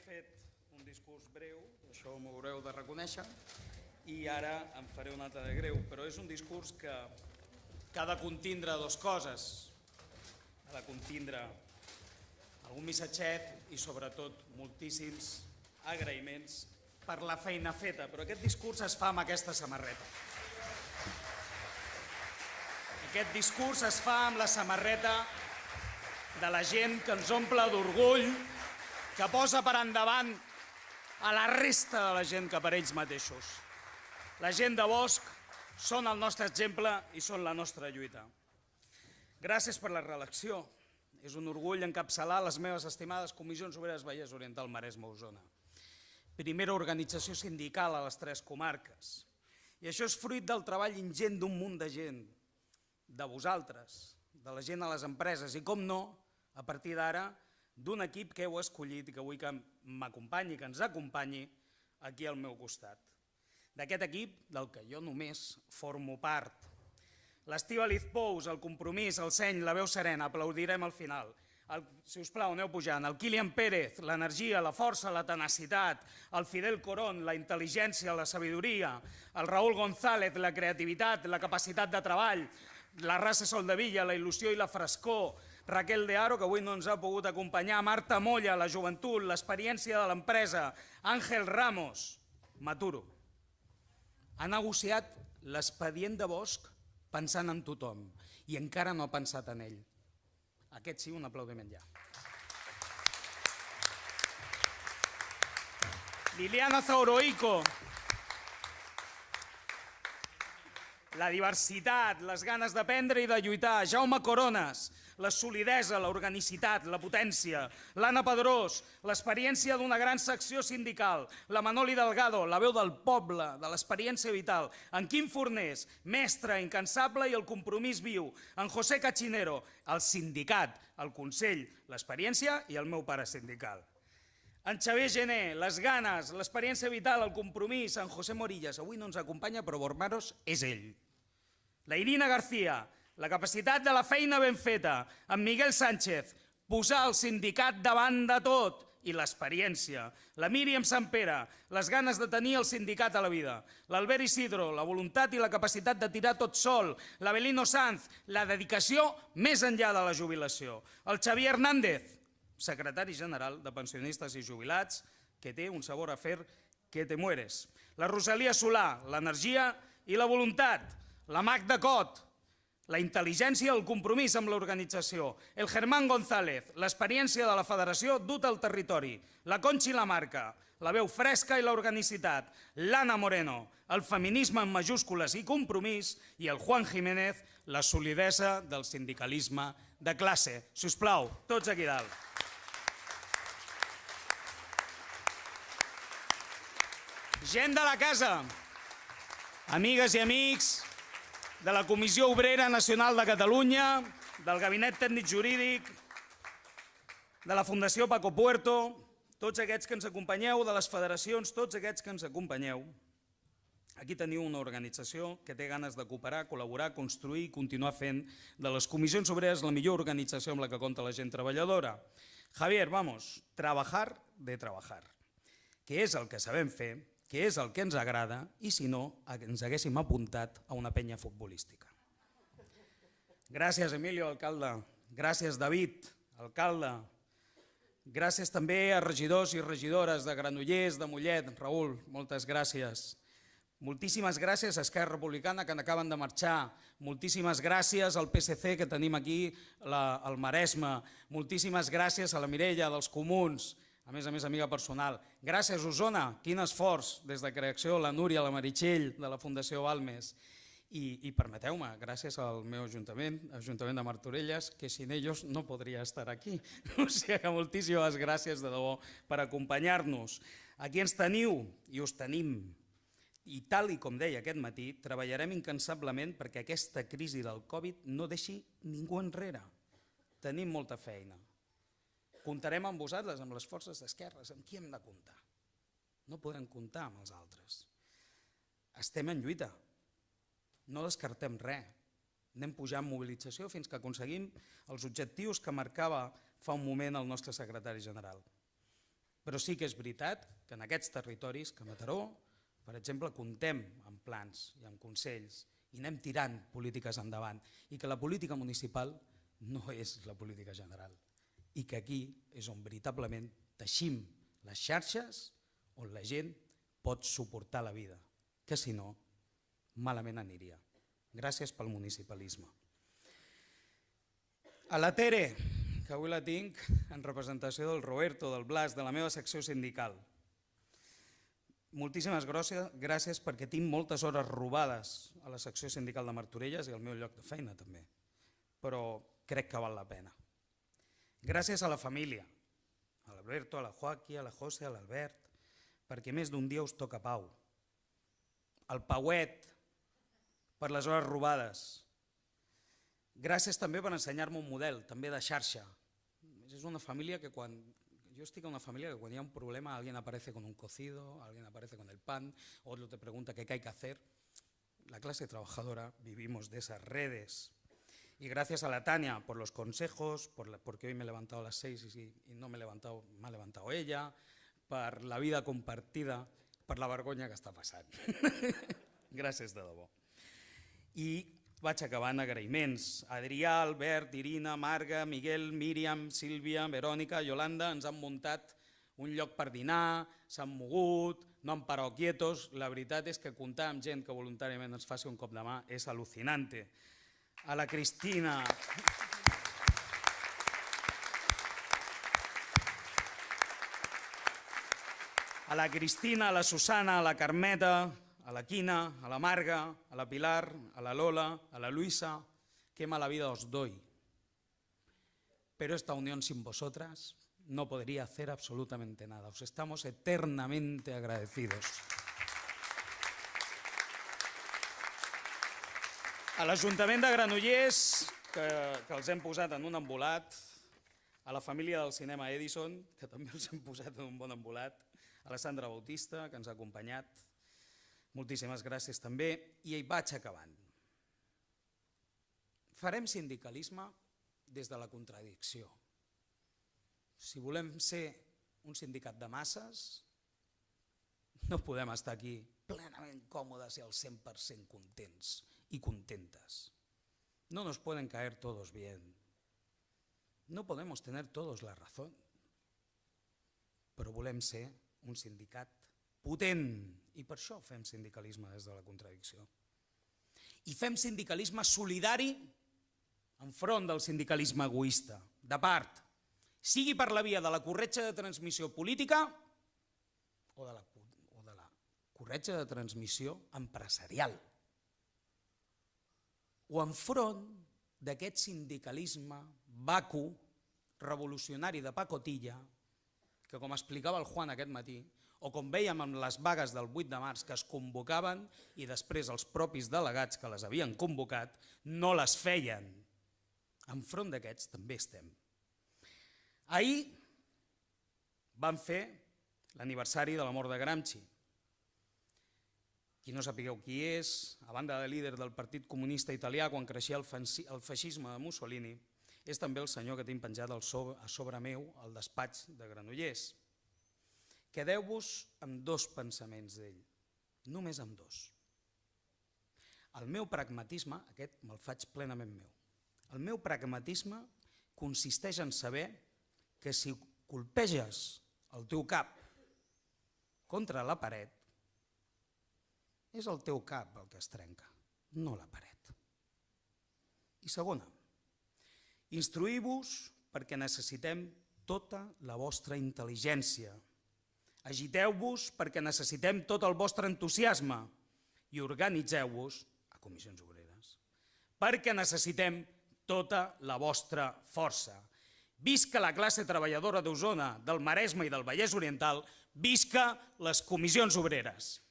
fet un discurs breu, això m'ho haureu de reconèixer, i ara em faré un altre de greu, però és un discurs que ha de contindre dues coses. Ha de contindre algun missatget i sobretot moltíssims agraïments per la feina feta, però aquest discurs es fa amb aquesta samarreta. Aquest discurs es fa amb la samarreta de la gent que ens omple d'orgull, que posa per endavant a la resta de la gent que per ells mateixos. La gent de Bosch són el nostre exemple i són la nostra lluita. Gràcies per la reelecció. És un orgull encapçalar les meves estimades Comissions Obreres Vallès Oriental, Maresme, Osona. Primera organització sindical a les 3 comarques. I això és fruit del treball ingent d'un munt de gent, de vosaltres, de la gent a les empreses i, com no, a partir d'ara, d'un equip que heu escollit i que vull que m'acompanyi, que ens acompanyi aquí al meu costat. D'aquest equip, del que jo només formo part. L'Estíbaliz Pous, el Compromís, el Seny, la veu serena, aplaudirem al final. Si us plau, aneu pujant. El Kilian Pérez, l'energia, la força, la tenacitat. El Fidel Corón, la intel·ligència, la sabidoria. El Raúl González, la creativitat, la capacitat de treball. La Race Soldevilla, la il·lusió i la frescor. Raquel de Haro, que avui no ens ha pogut acompanyar. Marta Molla, la joventut, l'experiència de l'empresa. Àngel Ramos, m'aturo. Ha negociat l'expedient de Bosch pensant en tothom i encara no ha pensat en ell. Aquest sí, un aplaudiment ja. Liliana Zauroico. La diversitat, les ganes d'aprendre i de lluitar. Jaume Corones, la solidesa, l'organicitat, la potència. L'Anna Pedrós, l'experiència d'una gran secció sindical. La Manoli Delgado, la veu del poble, de l'experiència vital. En Quim Fornés, mestre, incansable i el compromís viu. En José Cachinero, el sindicat, el consell, l'experiència i el meu pare sindical. En Xavier Gené, les ganes, l'experiència vital, el compromís. En José Morillas, avui no ens acompanya, però Bormaros és ell. La Irina García, la capacitat de la feina ben feta. En Miguel Sánchez, posar el sindicat davant de tot i l'experiència. La Míriam Sampere, les ganes de tenir el sindicat a la vida. L'Albert Isidro, la voluntat i la capacitat de tirar tot sol. L'Abelino Sanz, la dedicació més enllà de la jubilació. El Xavier Hernández, secretari general de pensionistes i jubilats, que té un sabor a fer que te mueres. La Rosalia Solà, l'energia i la voluntat. La Magda Cot, la intel·ligència i el compromís amb l'organització. El Germán González, l'experiència de la federació duta al territori. La Conchi Lamarca, la veu fresca i l'organicitat. L'Anna Moreno, el feminisme en majúscules i compromís. I el Juan Jiménez, la solidesa del sindicalisme de classe. Si us plau, tots aquí dalt. Gent de la casa, amigues i amics de la Comissió Obrera Nacional de Catalunya, del Gabinet Tècnic Jurídic, de la Fundació Paco Puerto, tots aquests que ens acompanyeu, de les federacions, tots aquests que ens acompanyeu. Aquí teniu una organització que té ganes de cooperar, col·laborar, construir i continuar fent de les Comissions Obreres la millor organització amb la que compta la gent treballadora. Javier, vamos, trabajar de trabajar, que és el que sabem fer, que és el que ens agrada, i si no, ens haguéssim apuntat a una penya futbolística. Gràcies, Emilio, alcalde. Gràcies, David, alcalde. Gràcies també a regidors i regidores de Granollers, de Mollet. Raül, moltes gràcies. Moltíssimes gràcies a Esquerra Republicana, que n'acaben de marxar. Moltíssimes gràcies al PSC, que tenim aquí al Maresme. Moltíssimes gràcies a la Mireia dels Comuns, a més, amiga personal. Gràcies, Osona, quin esforç des de creació, la Núria, la Meritxell, de la Fundació Balmes. I permeteu-me, gràcies al meu ajuntament, l'Ajuntament de Martorelles, que sin ellos no podria estar aquí. O sigui que moltíssimes gràcies de debò per acompanyar-nos. Aquí ens teniu i us tenim. I tal i com deia aquest matí, treballarem incansablement perquè aquesta crisi del Covid no deixi ningú enrere. Tenim molta feina. Comptarem amb vosaltres, amb les forces d'esquerres. Amb qui hem de comptar? No podem comptar amb els altres. Estem en lluita. No descartem res. Anem pujant en mobilització fins que aconseguim els objectius que marcava fa un moment el nostre secretari general. Però sí que és veritat que en aquests territoris, que a Mataró, per exemple, comptem amb plans i amb consells i anem tirant polítiques endavant i que la política municipal no és la política general i que aquí és on veritablement teixim les xarxes on la gent pot suportar la vida, que si no, malament aniria. Gràcies pel municipalisme. A la Tere, que avui la tinc en representació del Roberto, del Blas, de la meva secció sindical. Moltíssimes gràcies perquè tinc moltes hores robades a la secció sindical de Martorelles i al meu lloc de feina també, però crec que val la pena. Gràcies a la família, a l'Alberto, a la Joaquí, a la José, a l'Albert, perquè més d'un dia us toca pau. Al Pauet, per les hores robades. Gràcies també per ensenyar-me un model, també de xarxa. És una família que quan... Yo estoy con una familia que cuando hay un problema alguien aparece con un cocido, alguien aparece con el pan, otro te pregunta qué hay que hacer. La clase trabajadora vivimos de esas redes. Y gracias a la Tania por los consejos, porque hoy me he levantado a las 6 y no me ha levantado ella, per la vida compartida, per la vergonya que està passant. Gràcies de debò. I vaig acabant agraïments. Adrià, Albert, Irina, Marga, Miguel, Míriam, Sílvia, Verònica, Yolanda ens han muntat un lloc per dinar, s'han mogut, no han parat quietos. La veritat és que comptar amb gent que voluntàriament ens faci un cop de mà és al·lucinante. A la Cristina... A la Cristina, a la Susana, a la Carmeta, a la Quina, a la Marga, a la Pilar, a la Lola, a la Luisa, qué mala vida os doy. Pero esta unión sin vosotras no podría hacer absolutamente nada. Os estamos eternamente agradecidos. A l'Ajuntament de Granollers, que els hem posat en un embolat, a la família del cinema Edison, que també els hem posat en un bon embolat, a la Sandra Bautista, que ens ha acompanyat, moltíssimes gràcies també, i hi vaig acabant. Farem sindicalisme des de la contradicció. Si volem ser un sindicat de masses, no podem estar aquí plenament còmodes i al 100% contents y contentes. No nos pueden caer todos bien. No podemos tener todos la razón. Però volem ser un sindicat potent i per això fem sindicalisme des de la contradicció. I fem sindicalisme solidari enfront del sindicalisme egoista, de part, sigui per la via de la corretja de transmissió política o de la corretja de transmissió empresarial. O enfront d'aquest sindicalisme vacu, revolucionari de pacotilla, que com explicava el Juan aquest matí, o com vèiem amb les vagues del 8 de març que es convocaven i després els propis delegats que les havien convocat no les feien. Enfront d'aquests també estem. Ahir vam fer l'aniversari de la mort de Gramsci. Qui no sapigueu qui és, a banda de líder del Partit Comunista Italià quan creixia el feixisme de Mussolini, és també el senyor que tinc penjat a sobre meu al despatx de Granollers. Quedeu-vos amb dos pensaments d'ell, només amb dos. El meu pragmatisme, aquest me'l faig plenament meu, el meu pragmatisme consisteix en saber que si colpeges el teu cap contra la paret, és el teu cap el que es trenca, no la paret. I segona, instruïu-vos perquè necessitem tota la vostra intel·ligència. Agiteu-vos perquè necessitem tot el vostre entusiasme i organitzeu-vos a comissions obreres perquè necessitem tota la vostra força. Visca la classe treballadora d'Osona, del Maresme i del Vallès Oriental, visca les comissions obreres.